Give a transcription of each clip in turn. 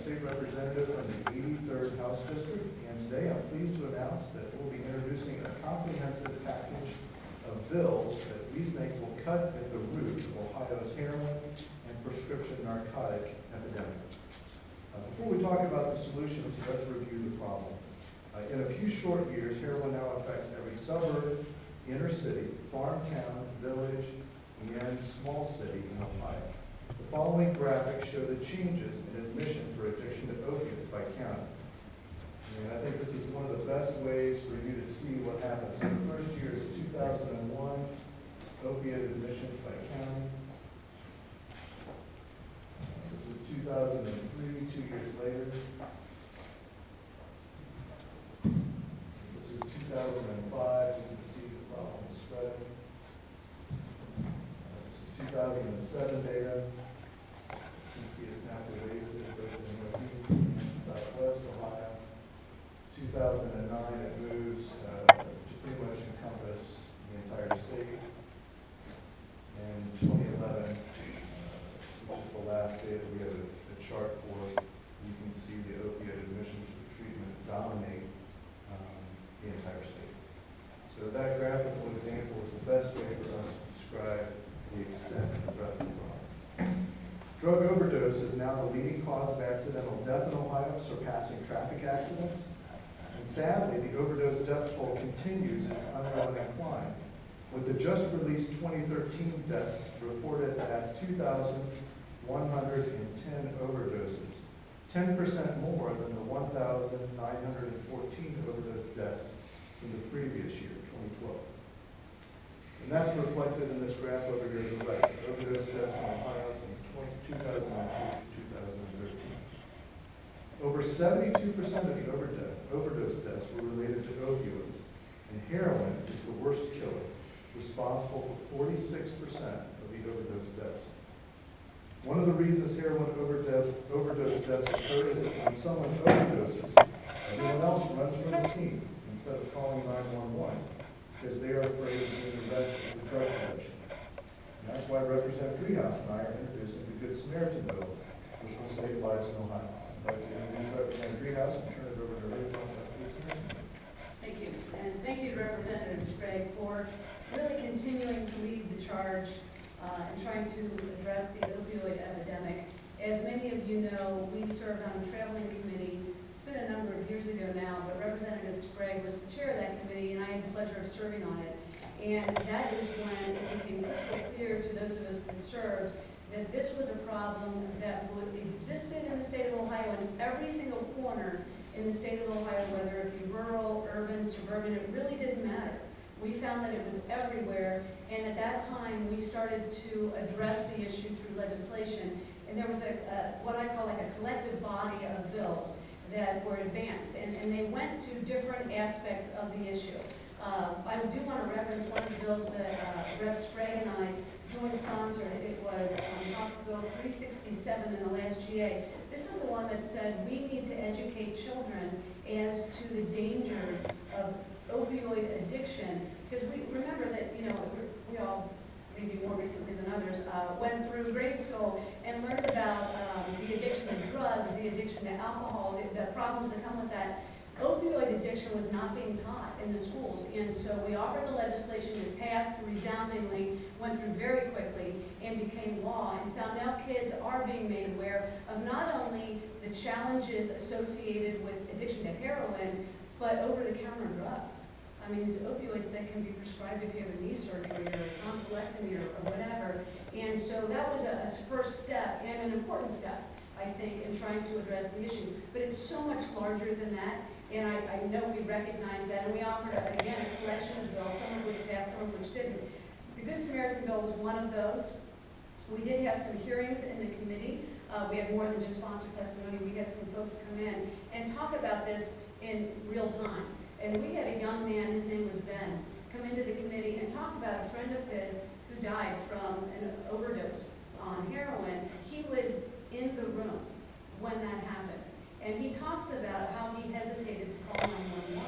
State Representative from the 83rd House District, and today I'm pleased to announce that we'll be introducing a comprehensive package of bills that we think will cut at the root of Ohio's heroin and prescription narcotic epidemic. Before we talk about the solutions, let's review the problem. In a few short years, heroin now affects every suburb, inner city, farm town, village, and small city in Ohio. The following graphics show the changes in admission for addiction to opiates by county. And I think this is one of the best ways for you to see what happens. So the first year is 2001, opiate admissions by county. This is 2003, 2 years later. This is 2005, you can see the problem is spreading. This is 2007 data. You can see it's now pervasive both in the Northeast and Southwest Ohio. 2009, it moves to pretty much encompass the entire state. And 2011, which is the last data we have a chart for, you can see the opiate admissions for treatment dominate the entire state. So that graphical example is the best way for us to describe the extent of the breadth of the problem. Drug overdose is now the leading cause of accidental death in Ohio, surpassing traffic accidents. And sadly, the overdose death toll continues its unrelenting climb, with the just released 2013 deaths reported at 2,110 overdoses, 10% more than the 1,914 overdose deaths from the previous year, 2012. And that's reflected in this graph over here to the right. Overdose deaths in Ohio from 2002 to 2013. Over 72% of the overdose deaths were related to opioids, and heroin is the worst killer, responsible for 46% of the overdose deaths. One of the reasons heroin overdose deaths occur is that when someone overdoses, everyone else runs from the scene instead of calling 911 because they are afraid of being arrested for drug possession. And that's why Representative Driehaus and I are introducing the Good Samaritan bill, which will save lives in Ohio. I'd like to introduce Representative Driehaus and turn it over to her to talk about the Good Samaritan. Thank you. And thank you to Representative Sprague for really continuing to lead the charge and trying to address the opioid epidemic. As many of you know, we served on a traveling committee. It's been a number of years ago now, but Representative Sprague was the chair of that committee, and I had the pleasure of serving on it. And that is when it became crystal clear to those of us that served that this was a problem that existed in the state of Ohio in every single corner in the state of Ohio, whether it be rural, urban, suburban, it really didn't matter. We found that it was everywhere, and at that time we started to address the issue through legislation, and there was what I call like a collective body of bills that were advanced, and they went to different aspects of the issue. I do want to reference one of the bills that Rep. Sprague and I joint sponsored. It was House Bill 367 in the last GA. This is the one that said we need to educate children as to the dangers of opioid addiction, because we remember that, you know, we all, maybe more recently than others, went through grade school and learned about the addiction to drugs, the addiction to alcohol, the problems that come with that. Opioid addiction was not being taught in the schools, and so we offered the legislation. It passed resoundingly, went through very quickly, and became law. And so now kids are being made aware of not only the challenges associated with addiction to heroin, but over-the-counter drugs. I mean, these opioids that can be prescribed if you have a knee surgery or a tonsillectomy or whatever. And so that was a first step, and an important step, I think, in trying to address the issue. But it's so much larger than that, and I know we recognize that, and we offered, again, a collection of bills, some of which passed, some of which didn't. The Good Samaritan bill was one of those. We did have some hearings in the committee. We had more than just sponsored testimony. We had some folks come in and talk about this in real time. And we had a young man, his name was Ben, come into the committee and talk about a friend of his who died from an overdose on heroin. He was in the room when that happened. And he talks about how he hesitated to call 911.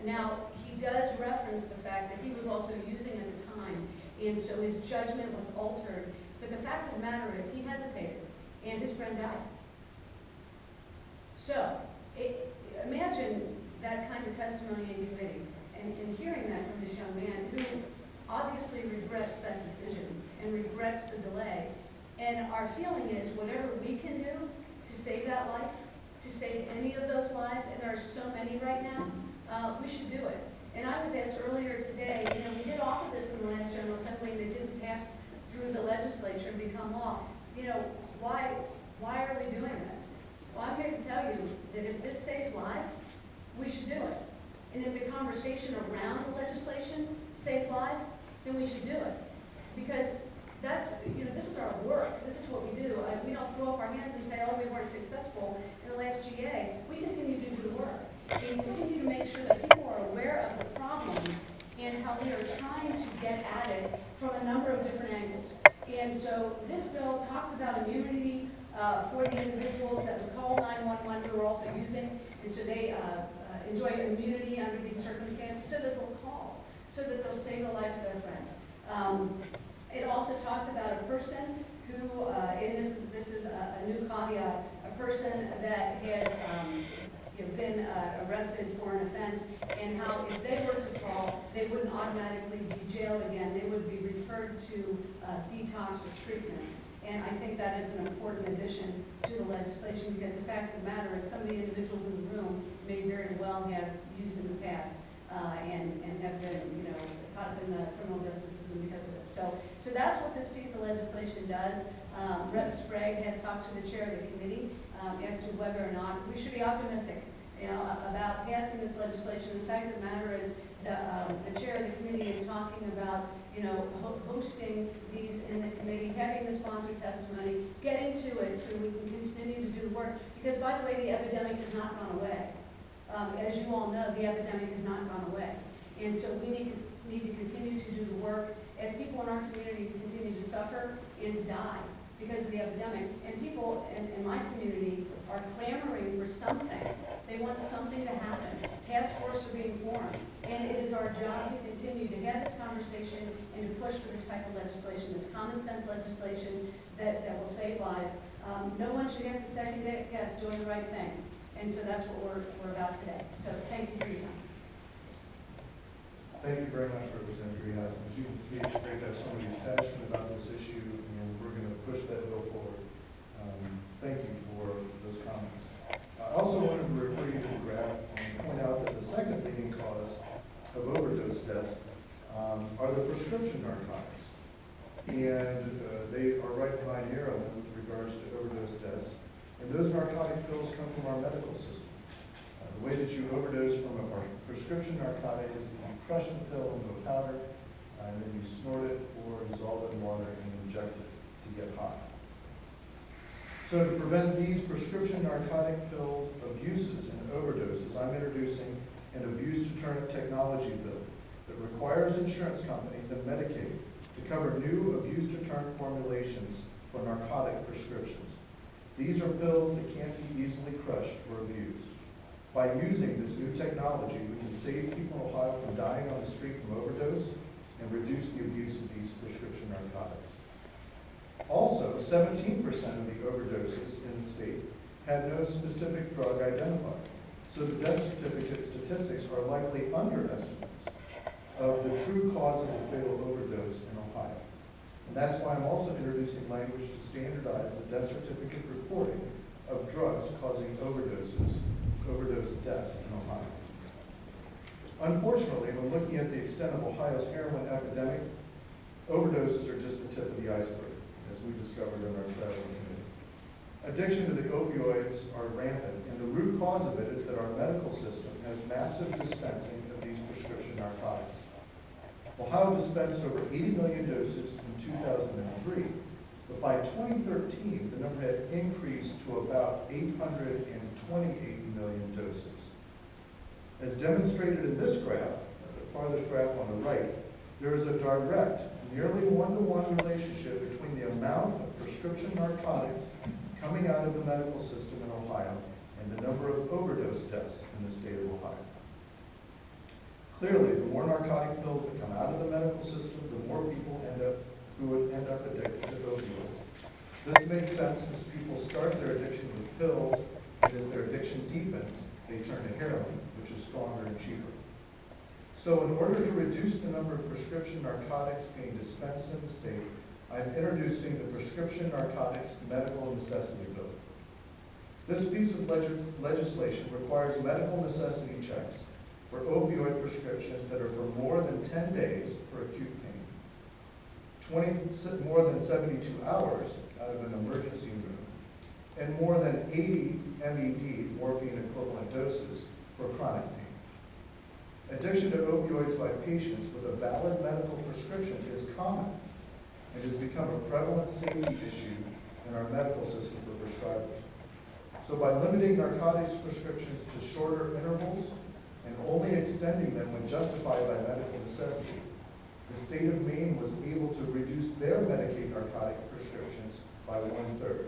Now, he does reference the fact that he was also using at the time, and so his judgment was altered. But the fact of the matter is he hesitated, and his friend died. So, imagine that kind of testimony in committee, and hearing that from this young man who obviously regrets that decision and regrets the delay. And our feeling is whatever we can do to save that life, to save any of those lives, and there are so many right now, we should do it. And I was asked earlier today, we did offer this in the last General Assembly and it didn't pass through the legislature and become law. Why are we doing this? Well, I'm here to tell you that if this saves lives, we should do it. And if the conversation around the legislation saves lives, then we should do it. Because that's, this is our work. This is what we do. We don't throw up our hands and say, oh, we weren't successful in the last GA. We continue to do the work. We continue to make sure that people are aware of the problem and how we are trying to get at it from a number of different angles. And so this bill talks about immunity for the individuals that would call 911 who are also using, and so they enjoy immunity under these circumstances so that they'll call, so that they'll save the life of their friend. It also talks about a person who, and this is a new caveat, a person that has been arrested for an offense, and how if they were to call, they wouldn't automatically be jailed again. They would be referred to detox or treatment. And I think that is an important addition to the legislation, because the fact of the matter is some of the individuals in the room may very well have used in the past and have been, caught up in the criminal justice system because of it. So that's what this piece of legislation does. Rep. Sprague has talked to the chair of the committee as to whether or not we should be optimistic, about passing this legislation. The fact of the matter is the chair of the committee is talking about, hosting these in the committee, having the sponsor testimony, getting to it so we can continue to do the work. Because, by the way, the epidemic has not gone away. As you all know, the epidemic has not gone away. And so we need to continue to do the work as people in our communities continue to suffer and to die because of the epidemic. And people in my community are clamoring for something. They want something to happen. Task forces are being formed. And it is our job to continue to have this conversation and to push for this type of legislation. It's common sense legislation that will save lives. No one should have to second guess doing the right thing. And so that's what we're about today. So thank you for your time. Thank you very much, Representative Driehaus. As you can see, Sprague has somebody who's passionate about this issue, and we're going to push that bill forward. Thank you for those comments. I also wanted to refer you to the graph and point out that the second leading cause of overdose deaths are the prescription narcotics. And they are right behind heroin with regards to overdose deaths. And those narcotic pills come from our medical system. The way that you overdose from a prescription narcotic is that you crush the pill into a powder, and then you snort it or dissolve it in water and inject it to get high. So to prevent these prescription narcotic pill abuses and overdoses, I'm introducing an abuse deterrent technology bill that requires insurance companies and Medicaid to cover new abuse deterrent formulations for narcotic prescriptions. These are pills that can't be easily crushed or abused. By using this new technology, we can save people in Ohio from dying on the street from overdose and reduce the abuse of these prescription narcotics. Also, 17% of the overdoses in the state had no specific drug identified, so the death certificate statistics are likely underestimates of the true causes of fatal overdose in Ohio. And that's why I'm also introducing language to standardize the death certificate reporting of drugs causing overdose deaths in Ohio. Unfortunately, when looking at the extent of Ohio's heroin epidemic, overdoses are just the tip of the iceberg, as we discovered in our traveling committee. Addiction to the opioids are rampant, and the root cause of it is that our medical system has massive dispensing of these prescription narcotics. Ohio dispensed over 80 million doses in 2003, but by 2013, the number had increased to about 828 million doses. As demonstrated in this graph, the farthest graph on the right, there is a direct, nearly one-to-one relationship between the amount of prescription narcotics coming out of the medical system in Ohio and the number of overdose deaths in the state of Ohio. Clearly, the more narcotic pills that come out of the medical system, the more people who would end up addicted to opioids. This makes sense since people start their addiction with pills and as their addiction deepens, they turn to heroin, which is stronger and cheaper. So in order to reduce the number of prescription narcotics being dispensed in the state, I'm introducing the Prescription Narcotics Medical Necessity Bill. This piece of legislation requires medical necessity checks for opioid prescriptions that are for more than 10 days for acute pain, more than 72 hours out of an emergency room, and more than 80 MED, morphine equivalent doses, for chronic pain. Addiction to opioids by patients with a valid medical prescription is common and has become a prevalent safety issue in our medical system for prescribers. So by limiting narcotics prescriptions to shorter intervals and only extending them when justified by medical necessity, the state of Maine was able to reduce their Medicaid narcotic prescriptions by 1/3.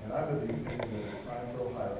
And I would be thinking that it's time for Ohio